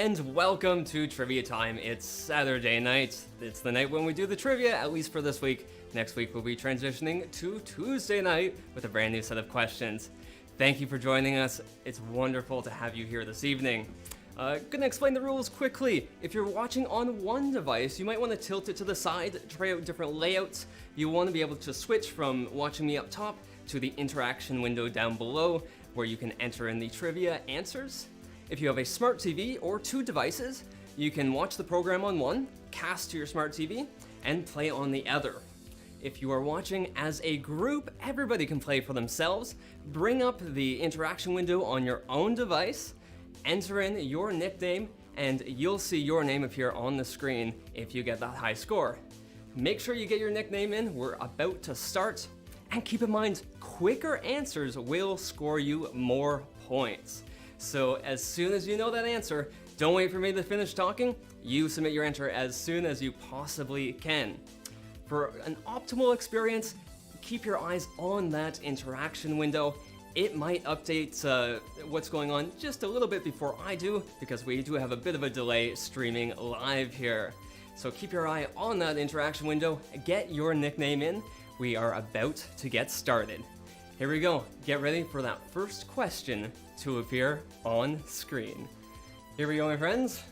and welcome to Trivia Time. It's Saturday night. It's the night when we do the trivia, at least for this week. Next week we'll be transitioning to Tuesday night with a brand new set of questions. Thank you for joining us. It's wonderful to have you here this evening. Gonna explain the rules quickly. If you're watching on one device, you might want to tilt it to the side, try out different layouts. You want to be able to switch from watching me up top to the interaction window down below, where you can enter in the trivia answers. If you have a smart TV or two devices, you can watch the program on one, cast to your smart TV, and play on the other. If you are watching as a group, everybody can play for themselves. Bring up the interaction window on your own device, enter in your nickname, and you'll see your name appear on the screen if you get that high score. Make sure you get your nickname in. We're about to start. And keep in mind, quicker answers will score you more points. So as soon as you know that answer, don't wait for me to finish talking. You submit your answer as soon as you possibly can. For an optimal experience, keep your eyes on that interaction window. It might update what's going on just a little bit before I do, because we do have a bit of a delay streaming live here. So keep your eye on that interaction window, get your nickname in. We are about to get started. Here we go. Get ready for that first question to appear on screen. Here we go, my friends.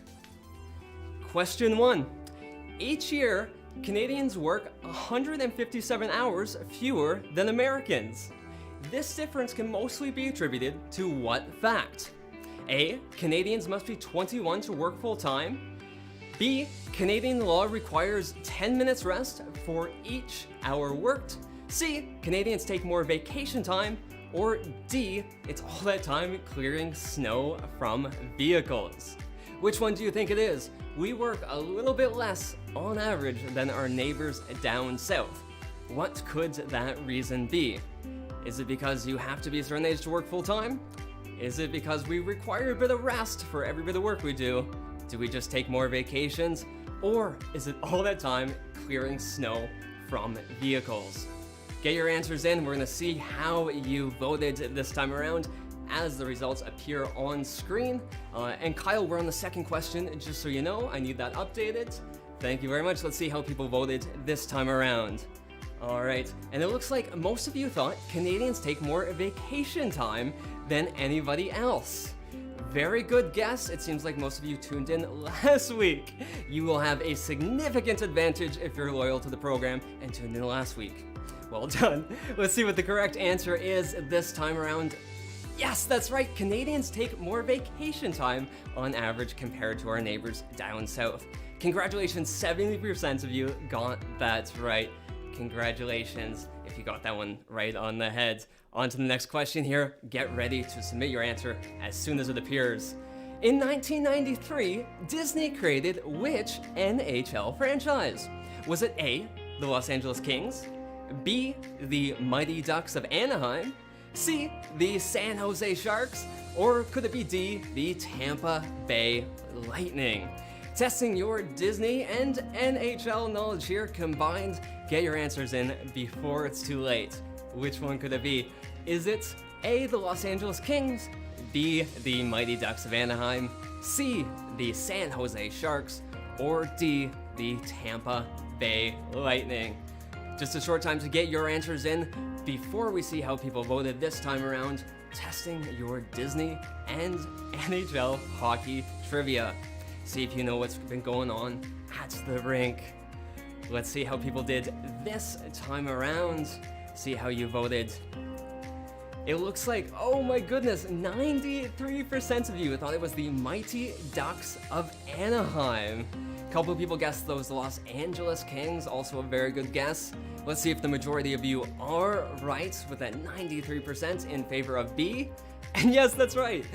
Question 1. Each year, Canadians work 157 hours fewer than Americans. This difference can mostly be attributed to what fact? A. Canadians must be 21 to work full-time. B. Canadian law requires 10 minutes rest for each hour worked. C. Canadians take more vacation time. Or D. It's all that time clearing snow from vehicles. Which one do you think it is? We work a little bit less on average than our neighbors down south. What could that reason be? Is it because you have to be a certain age to work full time? Is it because we require a bit of rest for every bit of work we do? Do we just take more vacations? Or is it all that time clearing snow from vehicles? Get your answers in. We're gonna see how you voted this time around as the results appear on screen. And Kyle, we're on the second question, just so you know. I need that updated. Thank you very much. Let's see how people voted this time around. All right, and it looks like most of you thought Canadians take more vacation time than anybody else. Very good guess. It seems like most of you tuned in last week. You will have a significant advantage if you're loyal to the program and tuned in last week. Well done. Let's see what the correct answer is this time around. Yes, that's right. Canadians take more vacation time on average compared to our neighbors down south. Congratulations, 70% of you got that right. Congratulations if you got that one right on the head. On to the next question here. Get ready to submit your answer as soon as it appears. In 1993, Disney created which NHL franchise? Was it A, the Los Angeles Kings, B, the Mighty Ducks of Anaheim, C, the San Jose Sharks, or could it be D, the Tampa Bay Lightning? Testing your Disney and NHL knowledge here combined. Get your answers in before it's too late. Which one could it be? Is it A, the Los Angeles Kings, B, the Mighty Ducks of Anaheim, C, the San Jose Sharks, or D, the Tampa Bay Lightning? Just a short time to get your answers in before we see how people voted this time around, testing your Disney and NHL hockey trivia. See if you know what's been going on at the rink. Let's see how people did this time around. See how you voted. It looks like, oh my goodness, 93% of you thought it was the Mighty Ducks of Anaheim. A couple of people guessed those Los Angeles Kings, also a very good guess. Let's see if the majority of you are right with that 93% in favor of B. And yes, that's right.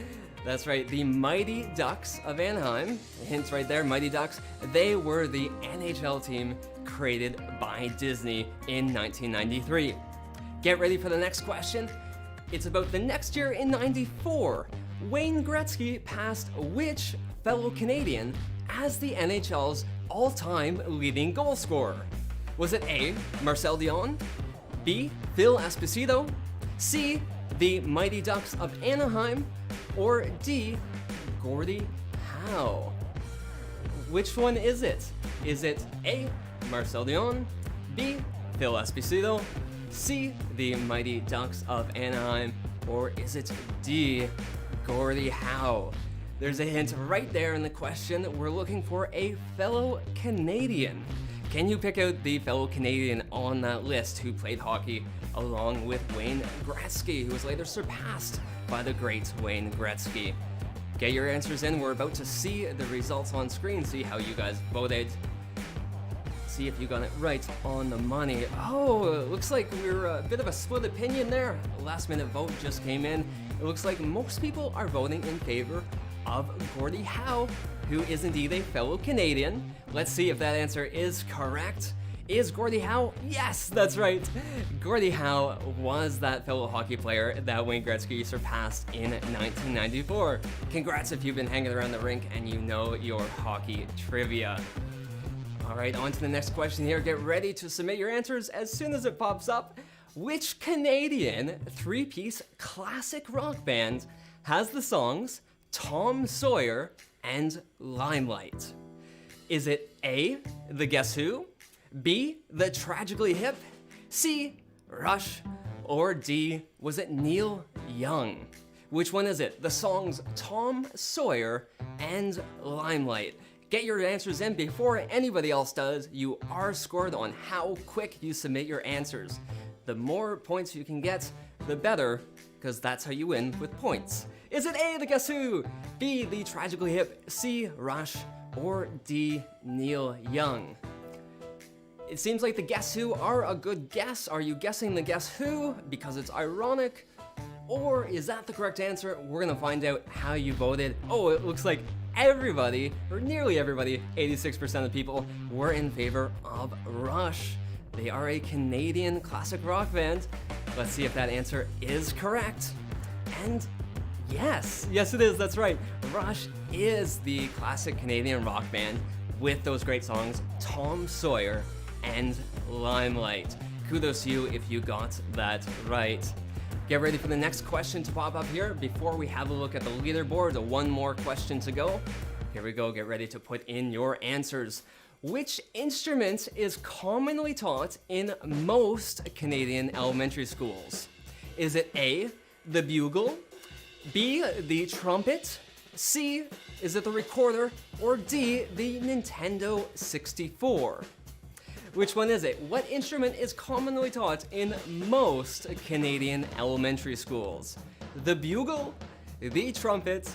That's right, the Mighty Ducks of Anaheim, hints right there, Mighty Ducks, they were the NHL team created by Disney in 1993. Get ready for the next question. It's about the next year in 94. Wayne Gretzky passed which fellow Canadian as the NHL's all-time leading goal scorer? Was it A, Marcel Dionne, B, Phil Esposito, C, the Mighty Ducks of Anaheim, or D, Gordie Howe. Which one is it? Is it A, Marcel Dion, B, Phil Esposito, C, the Mighty Ducks of Anaheim, or is it D, Gordie Howe? There's a hint right there in the question. We're looking for a fellow Canadian. Can you pick out the fellow Canadian on that list who played hockey along with Wayne Gretzky, who was later surpassed by the great Wayne Gretzky? Get your answers in. We're about to see the results on screen, see how you guys voted. See if you got it right on the money. Oh, it looks like we're a bit of a split opinion there. Last minute vote just came in. It looks like most people are voting in favor of Gordie Howe, who is indeed a fellow Canadian. Let's see if that answer is correct. Is Gordie Howe? Yes, that's right. Gordie Howe was that fellow hockey player that Wayne Gretzky surpassed in 1994. Congrats if you've been hanging around the rink and you know your hockey trivia. All right, on to the next question here. Get ready to submit your answers as soon as it pops up. Which Canadian three-piece classic rock band has the songs Tom Sawyer and Limelight? Is it A, the Guess Who, B, the Tragically Hip, C, Rush, or D, was it Neil Young? Which one is it? The songs Tom Sawyer and Limelight. Get your answers in before anybody else does. You are scored on how quick you submit your answers. The more points you can get, the better, because that's how you win with points. Is it A, the Guess Who, B, the Tragically Hip, C, Rush, or D, Neil Young? It seems like the Guess Who are a good guess. Are you guessing the Guess Who because it's ironic? Or is that the correct answer? We're gonna find out how you voted. Oh, it looks like everybody, or nearly everybody, 86% of people, were in favor of Rush. They are a Canadian classic rock band. Let's see if that answer is correct. And yes it is, that's right. Rush is the classic Canadian rock band with those great songs, Tom Sawyer and Limelight. Kudos to you if you got that right. Get ready for the next question to pop up here. Before we have a look at the leaderboard, one more question to go. Here we go, get ready to put in your answers. Which instrument is commonly taught in most Canadian elementary schools? Is it A, the bugle, B, the trumpet, C, is it the recorder, or D, the Nintendo 64? Which one is it? What instrument is commonly taught in most Canadian elementary schools? The bugle, the trumpet,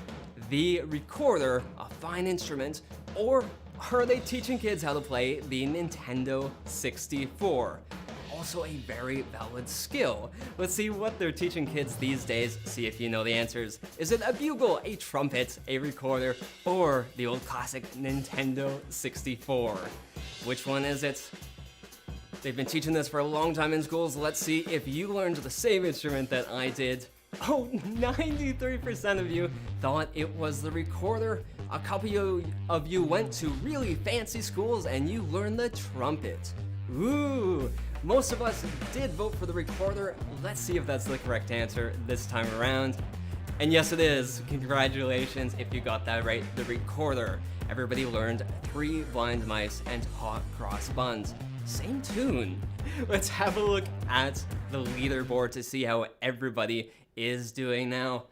the recorder, a fine instrument, or are they teaching kids how to play the Nintendo 64? Also a very valid skill. Let's see what they're teaching kids these days, see if you know the answers. Is it a bugle, a trumpet, a recorder, or the old classic Nintendo 64? Which one is it? They've been teaching this for a long time in schools. Let's see if you learned the same instrument that I did. Oh, 93% of you thought it was the recorder. A couple of you went to really fancy schools and you learned the trumpet. Ooh, most of us did vote for the recorder. Let's see if that's the correct answer this time around. And yes, it is. Congratulations if you got that right, the recorder. Everybody learned 3 Blind Mice and Hot Cross Buns. Same tune. Let's have a look at the leaderboard to see how everybody is doing now.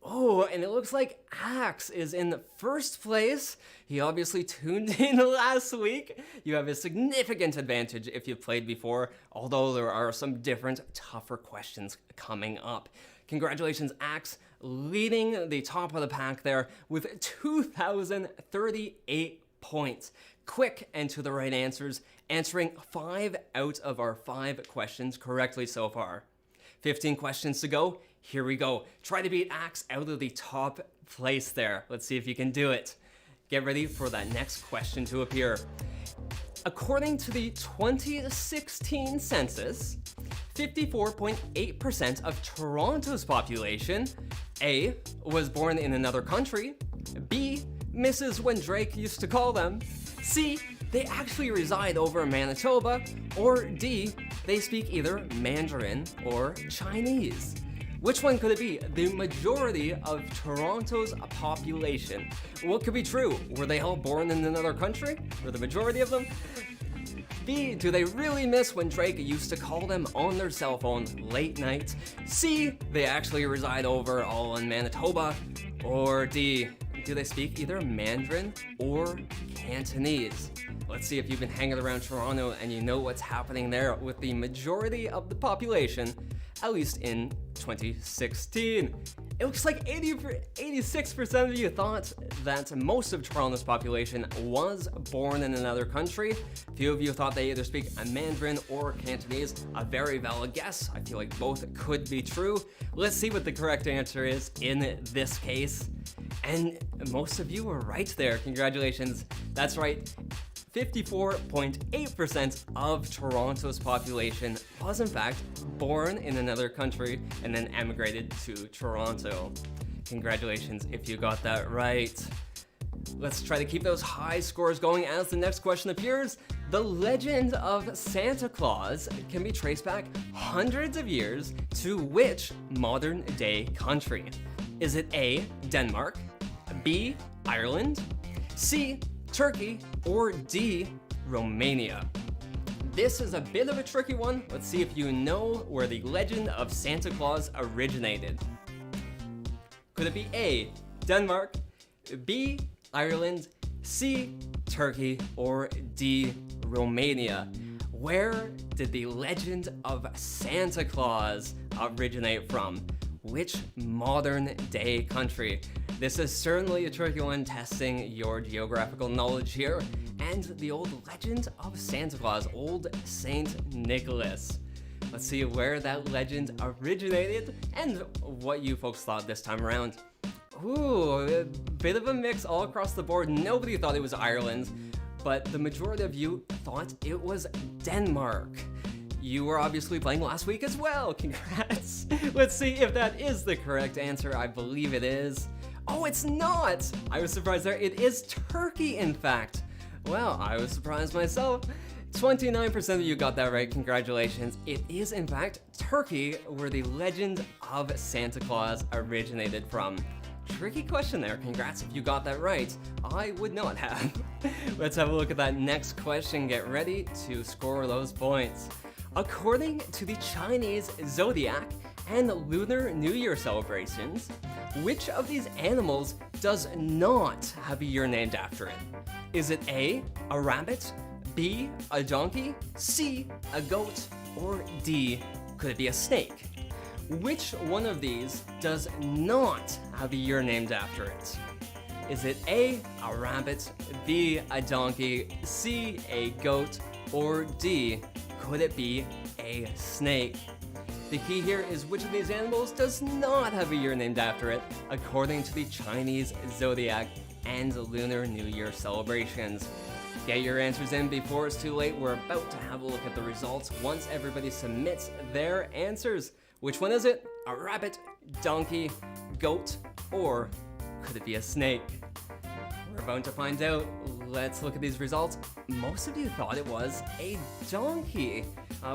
Oh, and it looks like Axe is in first place. He obviously tuned in last week. You have a significant advantage if you've played before, although there are some different, tougher questions coming up. Congratulations, Axe, leading the top of the pack there with 2,038 points. Quick and to the right answers, answering 5 out of our 5 questions correctly so far. 15 questions to go. Here we go. Try to beat Axe out of the top place there. Let's see if you can do it. Get ready for that next question to appear. According to the 2016 census, 54.8% of Toronto's population, A, was born in another country, B, misses when Drake used to call them, C, they actually reside over in Manitoba, or D, they speak either Mandarin or Chinese. Which one could it be? The majority of Toronto's population. What could be true? Were they all born in another country? Or the majority of them? B, do they really miss when Drake used to call them on their cell phone late night? C, they actually reside over all in Manitoba? Or D, do they speak either Mandarin or Cantonese? Let's see if you've been hanging around Toronto and you know what's happening there with the majority of the population, at least in 2016. It looks like 86% of you thought that most of Toronto's population was born in another country. Few of you thought they either speak a Mandarin or Cantonese. A very valid guess. I feel like both could be true. Let's see what the correct answer is in this case. And most of you were right there. Congratulations. That's right. 54.8% of Toronto's population was in fact born in another country and then emigrated to Toronto. Congratulations if you got that right. Let's try to keep those high scores going as the next question appears. The legend of Santa Claus can be traced back hundreds of years to which modern day country? Is it A, Denmark, B, Ireland, C, Turkey, or D, Romania? This is a bit of a tricky one. Let's see if you know where the legend of Santa Claus originated. Could it be A, Denmark, B, Ireland, C, Turkey, or D, Romania? Where did the legend of Santa Claus originate from? Which modern day country? This is certainly a tricky one, testing your geographical knowledge here, and the old legend of Santa Claus, old Saint Nicholas. Let's see where that legend originated and what you folks thought this time around. Ooh, a bit of a mix all across the board. Nobody thought it was Ireland, but the majority of you thought it was Denmark. You were obviously playing last week as well. Congrats. Let's see if that is the correct answer. I believe it is. Oh, it's not! I was surprised there. It is Turkey, in fact. Well, I was surprised myself. 29% of you got that right. Congratulations. It is, in fact, Turkey, where the legend of Santa Claus originated from. Tricky question there. Congrats if you got that right. I would not have. Let's have a look at that next question. Get ready to score those points. According to the Chinese zodiac and Lunar New Year celebrations, which of these animals does not have a year named after it? Is it A, a rabbit, B, a donkey, C, a goat, or D, could it be a snake? Which one of these does not have a year named after it? Is it A, a rabbit, B, a donkey, C, a goat, or D, could it be a snake? The key here is which of these animals does not have a year named after it, according to the Chinese zodiac and Lunar New Year celebrations. Get your answers in before it's too late. We're about to have a look at the results once everybody submits their answers. Which one is it? A rabbit, donkey, goat, or could it be a snake? We're about to find out. Let's look at these results. Most of you thought it was a donkey.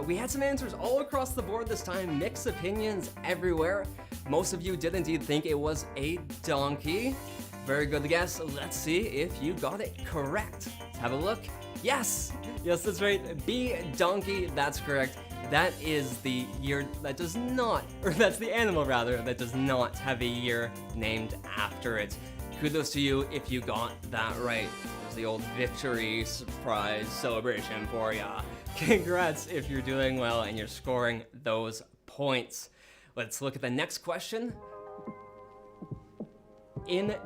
We had some answers all across the board this time, mixed opinions everywhere. Most of you did indeed think it was a donkey. Very good guess. Let's see if you got it correct. Let's have a look. Yes, that's right. B, donkey, that's correct. That is the year that does not, or that's the animal rather, that does not have a year named after it. Kudos to you if you got that right. It was the old victory surprise celebration for ya. Congrats if you're doing well and you're scoring those points. Let's look at the next question. In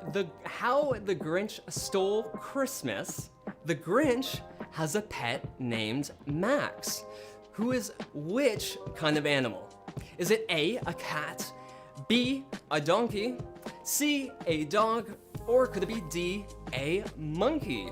How the Grinch Stole Christmas, the Grinch has a pet named Max, who is which kind of animal? Is it A, a cat, B, a donkey, C, a dog, or could it be D, a monkey?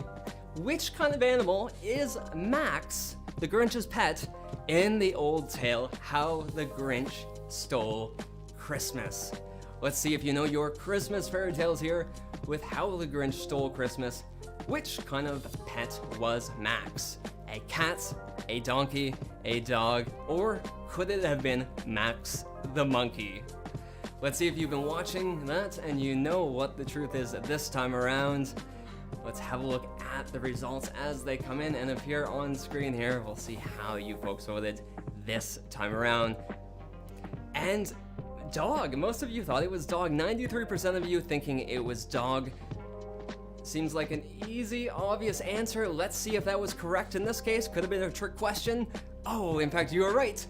Which kind of animal is Max, the Grinch's pet, in the old tale, How the Grinch Stole Christmas? Let's see if you know your Christmas fairy tales here with How the Grinch Stole Christmas. Which kind of pet was Max? A cat, a donkey, a dog, or could it have been Max the monkey? Let's see if you've been watching that and you know what the truth is this time around. Let's have a look at the results as they come in and appear on screen here. We'll see how you folks voted this time around. And dog, most of you thought it was dog. 93% of you thinking it was dog. Seems like an easy, obvious answer. Let's see if that was correct in this case. Could have been a trick question. Oh, in fact, you were right.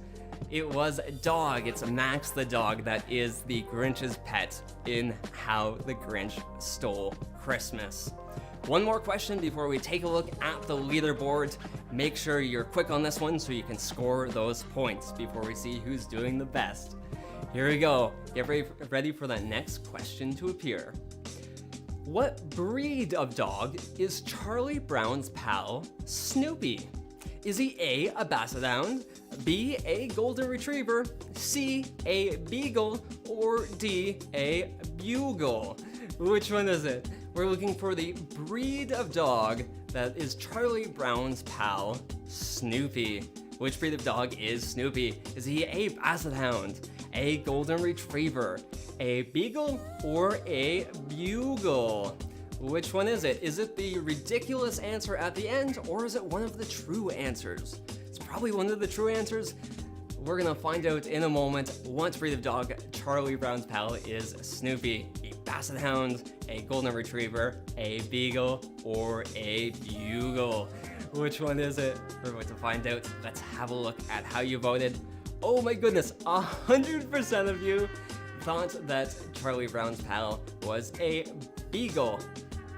It was dog. It's Max the dog that is the Grinch's pet in How the Grinch Stole Christmas. One more question before we take a look at the leaderboard. Make sure you're quick on this one so you can score those points before we see who's doing the best. Here we go. Get ready for that next question to appear. What breed of dog is Charlie Brown's pal, Snoopy? Is he A, Basset Hound, B, a Golden Retriever, C, a Beagle, or D, a Bugle? Which one is it? We're looking for the breed of dog that is Charlie Brown's pal, Snoopy. Which breed of dog is Snoopy? Is he a Basset Hound, a Golden Retriever, a Beagle, or a Bugle? Which one is it? Is it the ridiculous answer at the end, or is it one of the true answers? It's probably one of the true answers. We're gonna find out in a moment what breed of dog Charlie Brown's pal is Snoopy. A Basset Hound, a Golden Retriever, a Beagle, or a Bugle. Which one is it? We're going to find out. Let's have a look at how you voted. Oh my goodness, 100% of you thought that Charlie Brown's pal was a Beagle.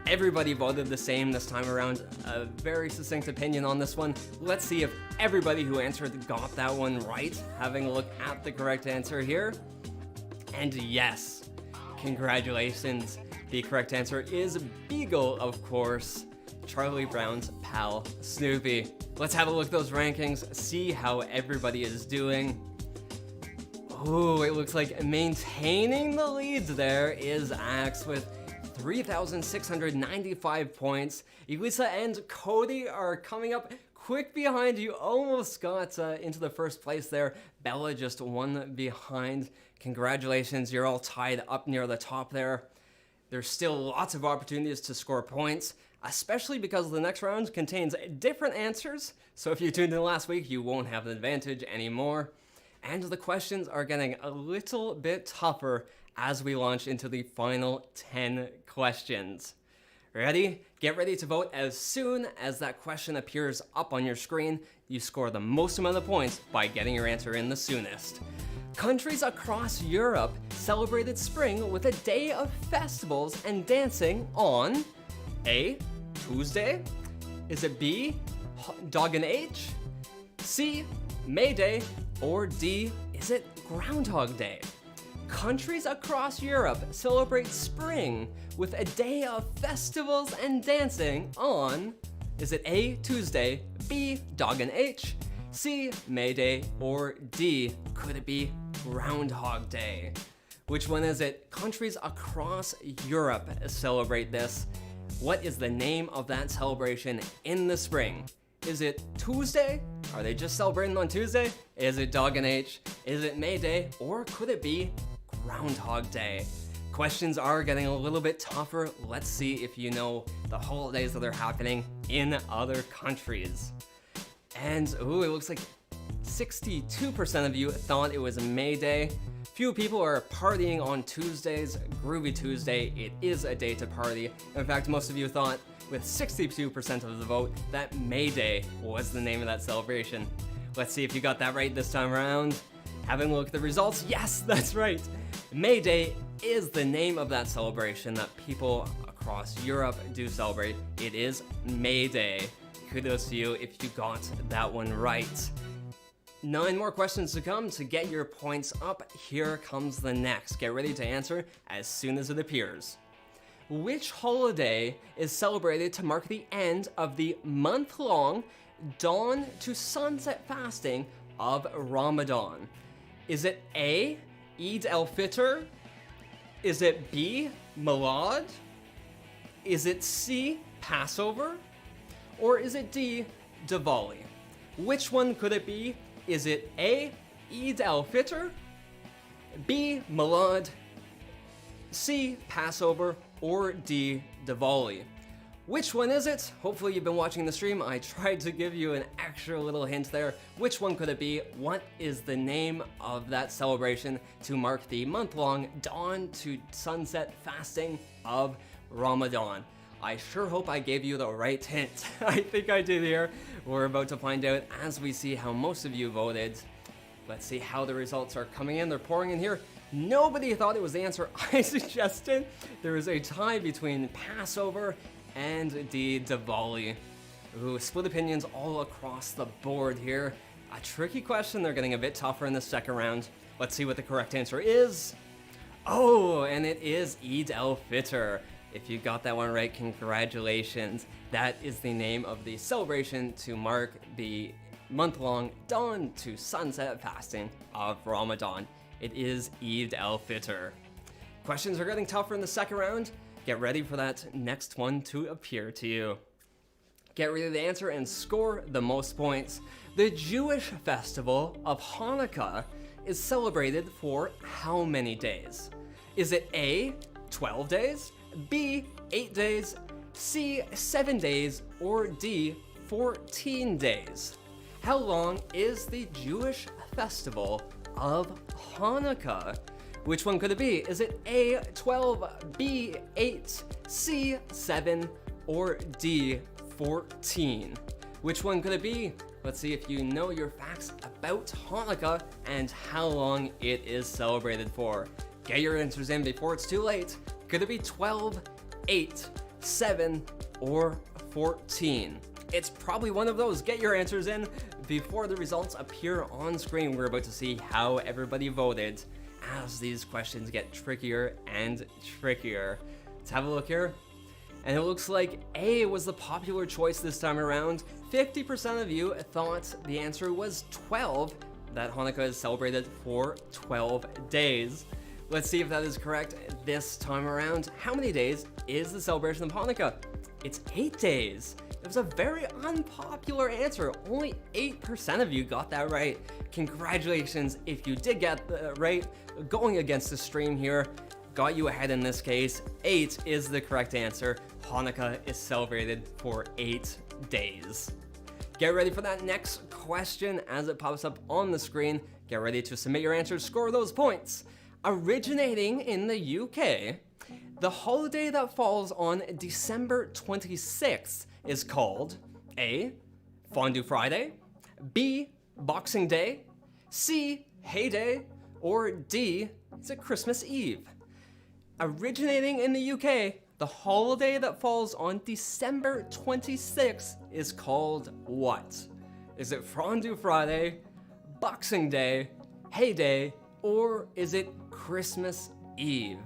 Everybody voted the same this time around. A very succinct opinion on this one. Let's see if everybody who answered got that one right. Having a look at the correct answer here. And yes, congratulations. The correct answer is Beagle, of course. Charlie Brown's pal, Snoopy. Let's have a look at those rankings, see how everybody is doing. Ooh, it looks like maintaining the leads there is Axe with 3,695 points. Elisa and Cody are coming up quick behind you. Almost got into the first place there. Bella just one behind. Congratulations, you're all tied up near the top there. There's still lots of opportunities to score points, especially because the next round contains different answers. So if you tuned in last week, you won't have an advantage anymore. And the questions are getting a little bit tougher as we launch into the final 10 questions. Ready? Get ready to vote as soon as that question appears up on your screen. You score the most amount of points by getting your answer in the soonest. Countries across Europe celebrated spring with a day of festivals and dancing on A, Tuesday? Is it B, Dog and H? C, May Day? Or D, is it Groundhog Day? Countries across Europe celebrate spring with a day of festivals and dancing on, is it A, Tuesday, B, Dog and H, C, May Day, or D, could it be Groundhog Day? Which one is it? Countries across Europe celebrate this. What is the name of that celebration in the spring? Is it Tuesday? Are they just celebrating on Tuesday? Is it Dog and H? Is it May Day? Or could it be Groundhog Day? Questions are getting a little bit tougher. Let's see if you know the holidays that are happening in other countries. And ooh, it looks like 62% of you thought it was May Day. Few people are partying on Tuesdays. Groovy Tuesday, it is a day to party. In fact, most of you thought, with 62% of the vote, that May Day was the name of that celebration. Let's see if you got that right this time around. Having a look at the results, yes, that's right. May Day is the name of that celebration that people across Europe do celebrate. It is May Day. Kudos to you if you got that one right. 9 more questions to come to get your points up. Here comes the next. Get ready to answer as soon as it appears. Which holiday is celebrated to mark the end of the month-long dawn to sunset fasting of Ramadan? Is it A, Eid al-Fitr? Is it B, Milad? Is it C, Passover? Or is it D, Diwali? Which one could it be? Is it A, Eid al-Fitr, B, Milad, C. Passover, or D. Diwali? Which one is it? Hopefully you've been watching the stream. I tried to give you an extra little hint there. Which one could it be? What is the name of that celebration to mark the month-long dawn to sunset fasting of Ramadan? I sure hope I gave you the right hint. I think I did here. We're about to find out as we see how most of you voted. Let's see how the results are coming in. They're pouring in here. Nobody thought it was the answer I suggested. There is a tie between Passover and the Diwali. Ooh, split opinions all across the board here. A tricky question. They're getting a bit tougher in the second round. Let's see what the correct answer is. Oh, and it is Eid al-Fitr. If you got that one right, congratulations. That is the name of the celebration to mark the month-long dawn to sunset fasting of Ramadan. It is Eid al-Fitr. Questions are getting tougher in the second round. Get ready for that next one to appear to you. Get ready to answer and score the most points. The Jewish festival of Hanukkah is celebrated for how many days? Is it A, 12 days, B, 8 days, C, 7 days, or D, 14 days? How long is the Jewish festival of Hanukkah? Which one could it be? Is it A, 12, B, 8, C, 7, or D, 14? Which one could it be? Let's see if you know your facts about Hanukkah and how long it is celebrated for. Get your answers in before it's too late. Could it be 12, 8, 7, or 14? It's probably one of those. Get your answers in before the results appear on screen. We're about to see how everybody voted as these questions get trickier and trickier. Let's have a look here. And it looks like A was the popular choice this time around. 50% of you thought the answer was 12, that Hanukkah is celebrated for 12 days. Let's see if that is correct this time around. How many days is the celebration of Hanukkah? It's 8 days. It was a very unpopular answer. Only 8% of you got that right. Congratulations if you did get that right. Going against the stream here, got you ahead in this case. 8 is the correct answer. Hanukkah is celebrated for 8 days. Get ready for that next question as it pops up on the screen. Get ready to submit your answers, score those points. Originating in the UK, the holiday that falls on December 26th is called A, Fondue Friday, B, Boxing Day, C, Hay Day, or D, is it Christmas Eve? Originating in the UK, the holiday that falls on December 26th is called what? Is it Fondue Friday, Boxing Day, Hay Day, or is it Christmas Eve?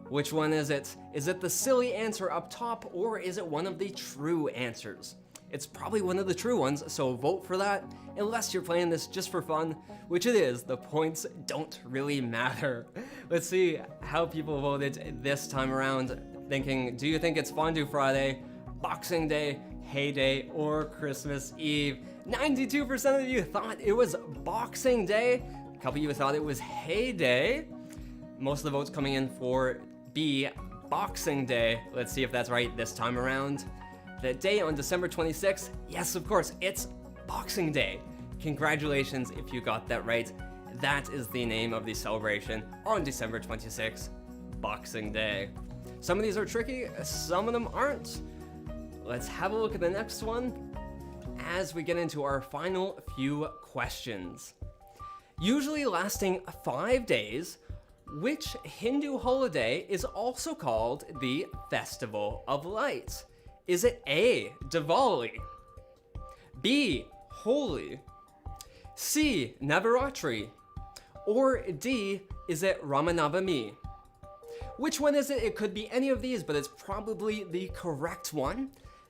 Which one is it? Is it the silly answer up top, or is it one of the true answers? It's probably one of the true ones, so vote for that. Unless you're playing this just for fun, which it is, the points don't really matter. Let's see how people voted this time around. Thinking, do you think it's Fondue Friday, Boxing Day, Hay Day, or Christmas Eve? 92% of you thought it was Boxing Day. A couple of you thought it was Hay Day. Most of the votes coming in for B, Boxing Day. Let's see if that's right this time around. The day on December 26th, yes, of course, it's Boxing Day. Congratulations if you got that right. That is the name of the celebration on December 26th, Boxing Day. Some of these are tricky, some of them aren't. Let's have a look at the next one as we get into our final few questions. Usually lasting 5 days, which Hindu holiday is also called the Festival of Lights? Is it A, Diwali, B, Holi, C, Navaratri, or D, is it Ramanavami? Which one is it? It could be any of these, but it's probably the correct one.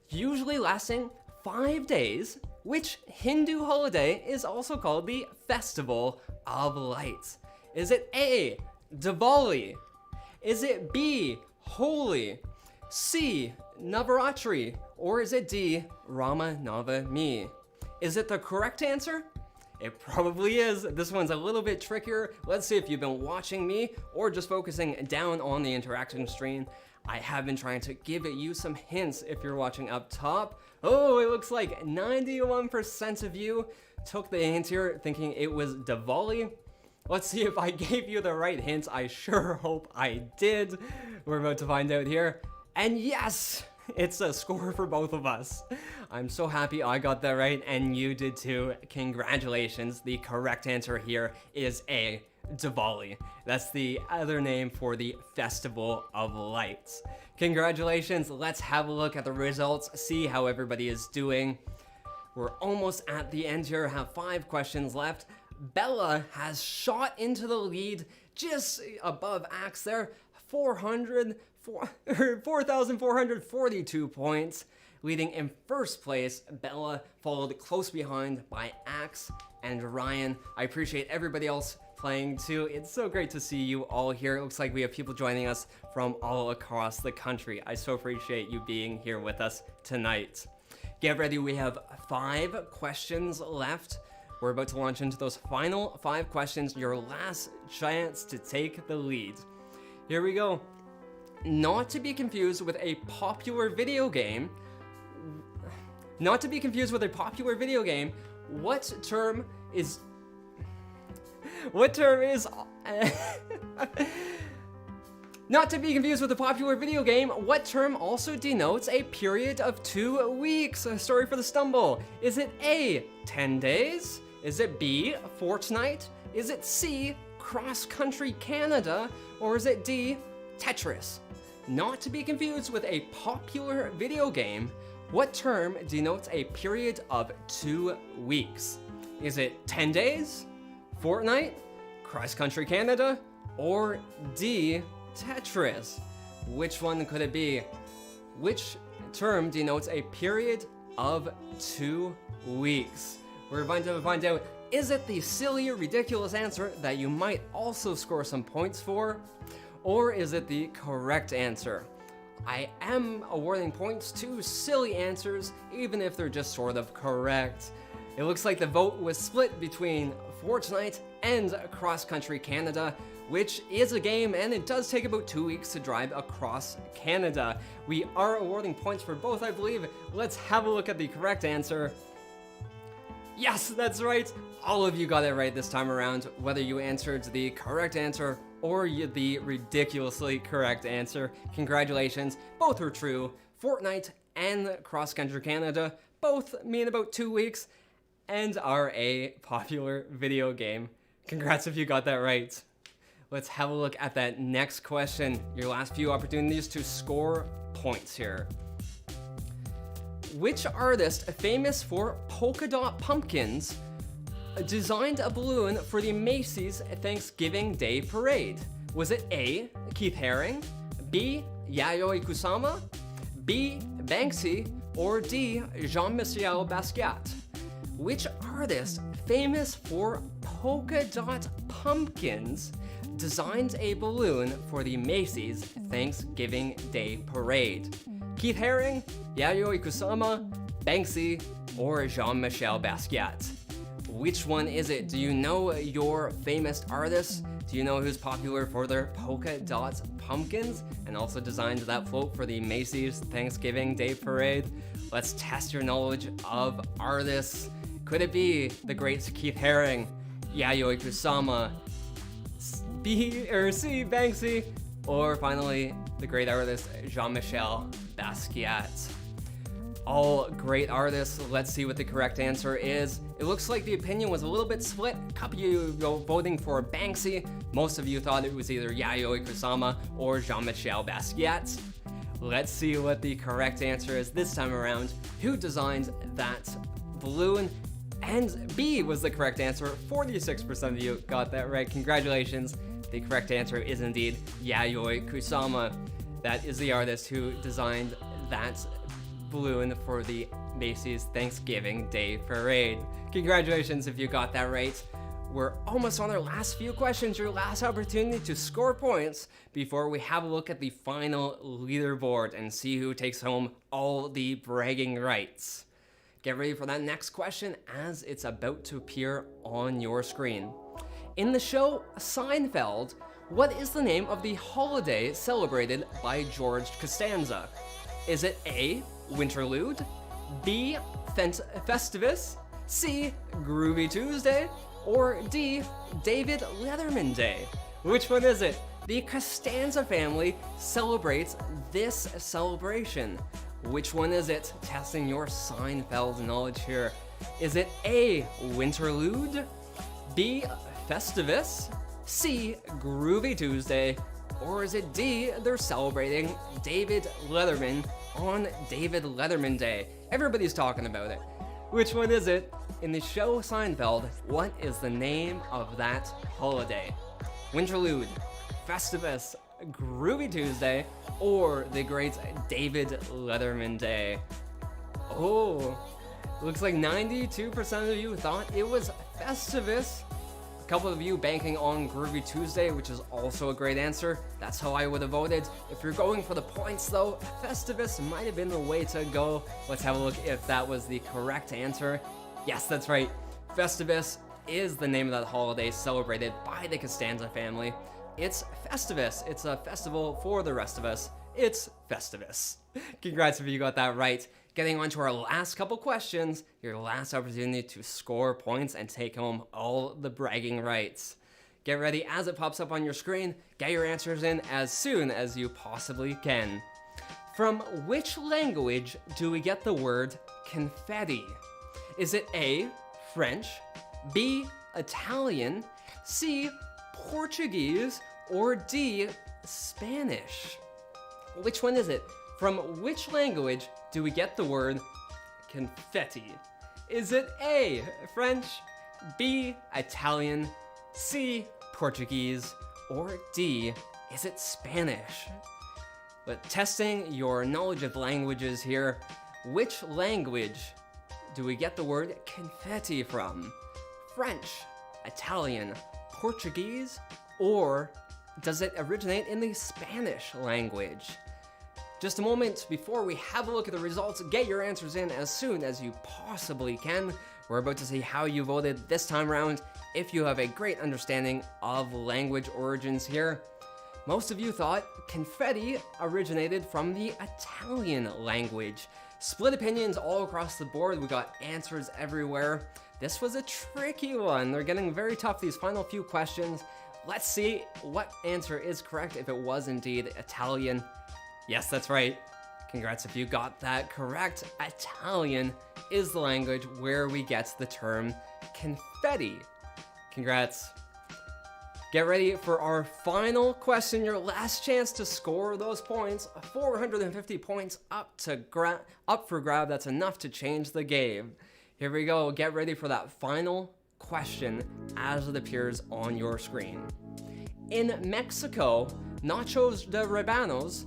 Usually lasting 5 days, which Hindu holiday is also called the Festival of Lights? Is it A, Diwali? Is it B, Holi, C, Navaratri, or is it D, Ramanavami? Is it the correct answer? It probably is. This one's a little bit trickier. Let's see if you've been watching me or just focusing down on the interaction screen. I have been trying to give you some hints if you're watching up top. Oh, it looks like 91% of you took the hint here thinking it was Diwali. Let's see if I gave you the right hints. I sure hope I did. We're about to find out here. And yes, it's a score for both of us. I'm so happy I got that right and you did too. Congratulations. The correct answer here is A, Diwali. That's the other name for the Festival of Lights. Congratulations. Let's have a look at the results, see how everybody is doing. We're almost at the end here, have 5 questions left. Bella has shot into the lead just above Axe there, 4,442 points. Leading in first place, Bella, followed close behind by Axe and Ryan. I appreciate everybody else playing too. It's so great to see you all here. It looks like we have people joining us from all across the country. I so appreciate you being here with us tonight. Get ready, we have 5 questions left. We're about to launch into those final 5 questions, your last chance to take the lead. Here we go. Not to be confused with a popular video game. Not to be confused with a popular video game. What term is Not to be confused with a popular video game, what term also denotes a period of 2 weeks? Sorry for the stumble. Is it A, 10 days? Is it B, fortnight? Is it C, cross-country Canada? Or is it D, Tetris? Not to be confused with a popular video game, what term denotes a period of 2 weeks? Is it 10 days, fortnight, cross-country Canada, or D, Tetris? Which one could it be? Which term denotes a period of 2 weeks? We're about to find out, is it the silly, ridiculous answer that you might also score some points for? Or is it the correct answer? I am awarding points to silly answers, even if they're just sort of correct. It looks like the vote was split between Fortnite and Cross Country Canada, which is a game and it does take about 2 weeks to drive across Canada. We are awarding points for both, I believe. Let's have a look at the correct answer. Yes, that's right. All of you got it right this time around, whether you answered the correct answer or the ridiculously correct answer. Congratulations, both were true. Fortnite and Cross Country Canada both mean about 2 weeks and are a popular video game. Congrats if you got that right. Let's have a look at that next question. Your last few opportunities to score points here. Which artist famous for polka dot pumpkins designed a balloon for the Macy's Thanksgiving Day Parade? Was it A, Keith Haring, B, Yayoi Kusama, B, Banksy, or D, Jean-Michel Basquiat? Which artist famous for polka dot pumpkins designed a balloon for the Macy's Thanksgiving Day Parade? Keith Haring, Yayoi Kusama, Banksy, or Jean-Michel Basquiat? Which one is it? Do you know your famous artists? Do you know who's popular for their polka dot pumpkins and also designed that float for the Macy's Thanksgiving Day Parade? Let's test your knowledge of artists. Could it be the great Keith Haring, Yayoi Kusama, B or C, Banksy, or finally the great artist Jean-Michel Basquiat? All great artists. Let's see what the correct answer is. It looks like the opinion was a little bit split. A couple of you voting for Banksy. Most of you thought it was either Yayoi Kusama or Jean-Michel Basquiat. Let's see what the correct answer is this time around. Who designed that balloon? And B was the correct answer. 46% of you got that right. Congratulations. The correct answer is indeed Yayoi Kusama. That is the artist who designed that balloon for the Macy's Thanksgiving Day Parade. Congratulations if you got that right. We're almost on our last few questions, your last opportunity to score points before we have a look at the final leaderboard and see who takes home all the bragging rights. Get ready for that next question as it's about to appear on your screen. In the show Seinfeld, what is the name of the holiday celebrated by George Costanza? Is it A, Winterlude, B, Festivus, C, Groovy Tuesday, or D, David Letterman Day? Which one is it? The Costanza family celebrates this celebration. Which one is it? Testing your Seinfeld knowledge here. Is it A, Winterlude, B, Festivus, C, Groovy Tuesday, or is it D, they're celebrating David Letterman on David Letterman Day? Everybody's talking about it. Which one is it? In the show Seinfeld, what is the name of that holiday? Winterlude, Festivus, Groovy Tuesday, or the great David Letterman Day? Oh, looks like 92% of you thought it was Festivus. A couple of you banking on Groovy Tuesday, which is also a great answer. That's how I would have voted. If you're going for the points though, Festivus might have been the way to go. Let's have a look if that was the correct answer. Yes, that's right. Festivus is the name of that holiday celebrated by the Costanza family. It's Festivus. It's a festival for the rest of us. It's Festivus. Congrats if you got that right. Getting on to our last couple questions, your last opportunity to score points and take home all the bragging rights. Get ready as it pops up on your screen. Get your answers in as soon as you possibly can. From which language do we get the word confetti? Is it A, French, B, Italian, C, Portuguese, or D, Spanish? Which one is it? From which language do we get the word confetti? Is it A, French, B, Italian, C, Portuguese, or D, is it Spanish? But testing your knowledge of languages here, which language do we get the word confetti from? French, Italian, Portuguese, or does it originate in the Spanish language? Just a moment before we have a look at the results, get your answers in as soon as you possibly can. We're about to see how you voted this time around, if you have a great understanding of language origins here. Most of you thought confetti originated from the Italian language. Split opinions all across the board. We got answers everywhere. This was a tricky one. They're getting very tough, these final few questions. Let's see what answer is correct if it was indeed Italian. Yes, that's right. Congrats if you got that correct. Italian is the language where we get the term confetti. Congrats. Get ready for our final question, your last chance to score those points. 450 points up for grab. That's enough to change the game. Here we go. Get ready for that final question as it appears on your screen. In Mexico, Nacho de Rabanos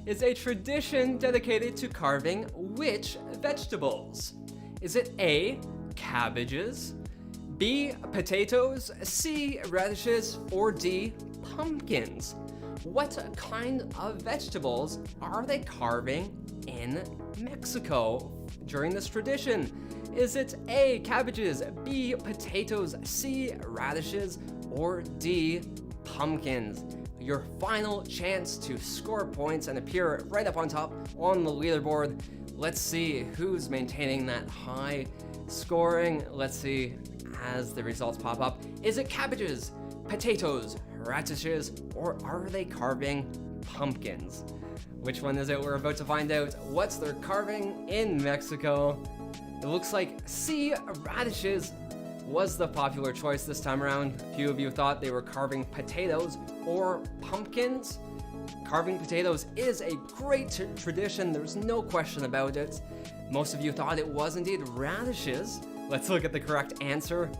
is a tradition dedicated to carving which vegetables? Is it A, cabbages, B, potatoes, C, radishes, or D, pumpkins? What kind of vegetables are they carving in Mexico during this tradition? Is it A, cabbages, B, potatoes, C, radishes, or D, pumpkins? Your final chance to score points and appear right up on top on the leaderboard. Let's see who's maintaining that high scoring. Let's see as the results pop up. Is it cabbages, potatoes, radishes, or are they carving pumpkins? Which one is it? We're about to find out. What's they're carving in Mexico? It looks like C, radishes, was the popular choice this time around. A few of you thought they were carving potatoes or pumpkins. Carving potatoes is a great tradition, there's no question about it. Most of you thought it was indeed radishes. Let's look at the correct answer.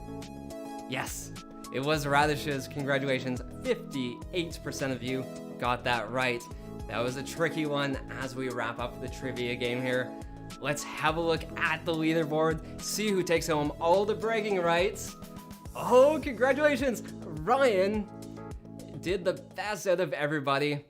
Yes, it was radishes. Congratulations, 58% of you got that right. That was a tricky one as we wrap up the trivia game here. Let's have a look at the leaderboard, see who takes home all the bragging rights. Oh, congratulations! Ryan did the best out of everybody.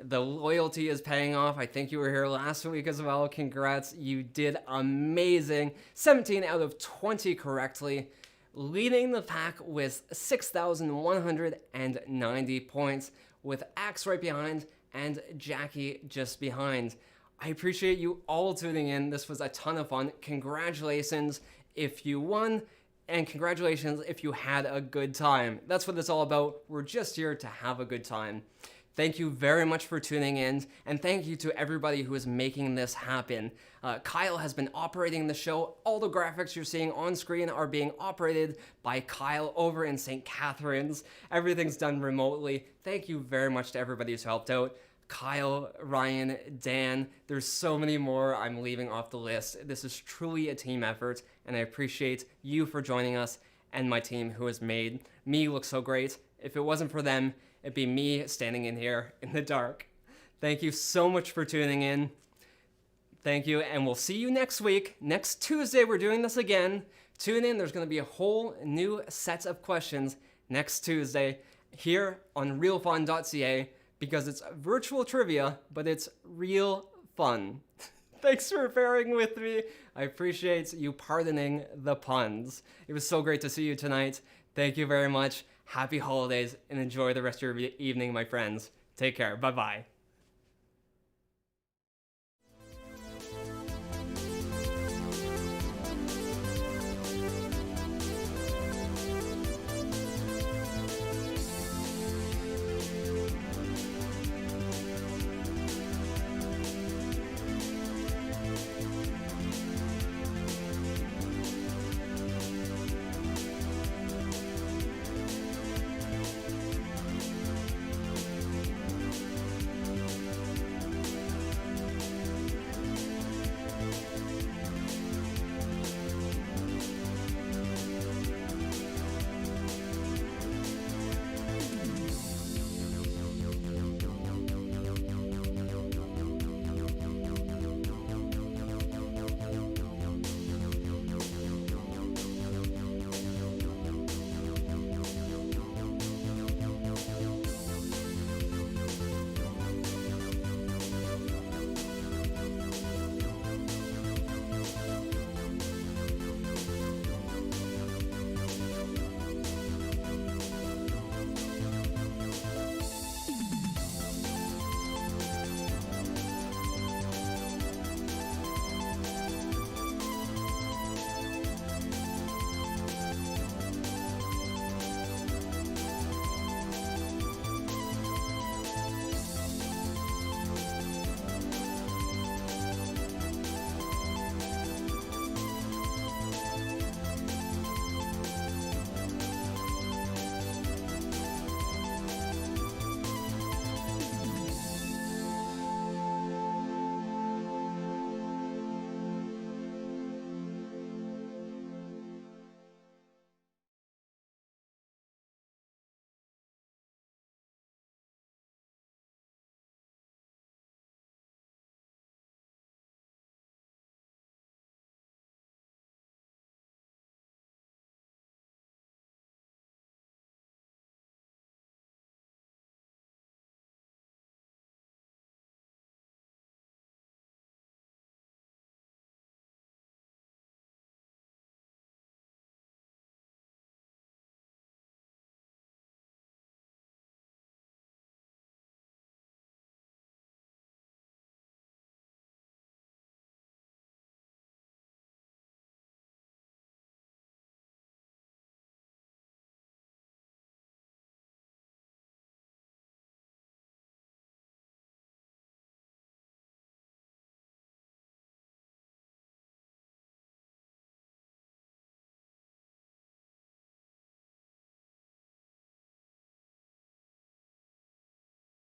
The loyalty is paying off. I think you were here last week as well. Congrats. You did amazing. 17 out of 20 correctly, leading the pack with 6,190 points, with Axe right behind and Jackie just behind. I appreciate you all tuning in. This was a ton of fun. Congratulations if you won, and congratulations if you had a good time. That's what it's all about. We're just here to have a good time. Thank you very much for tuning in, and thank you to everybody who is making this happen. Kyle has been operating the show. All the graphics you're seeing on screen are being operated by Kyle over in St. Catharines. Everything's done remotely. Thank you very much to everybody who's helped out. Kyle, Ryan, Dan, there's so many more I'm leaving off the list. This is truly a team effort, and I appreciate you for joining us and my team who has made me look so great. If it wasn't for them, it'd be me standing in here in the dark. Thank you so much for tuning in. Thank you, and we'll see you next week. Next Tuesday, we're doing this again. Tune in, there's going to be a whole new set of questions next Tuesday here on realfun.ca, because it's virtual trivia, but it's real fun. Thanks for bearing with me. I appreciate you pardoning the puns. It was so great to see you tonight. Thank you very much. Happy holidays, and enjoy the rest of your evening, my friends. Take care. Bye-bye.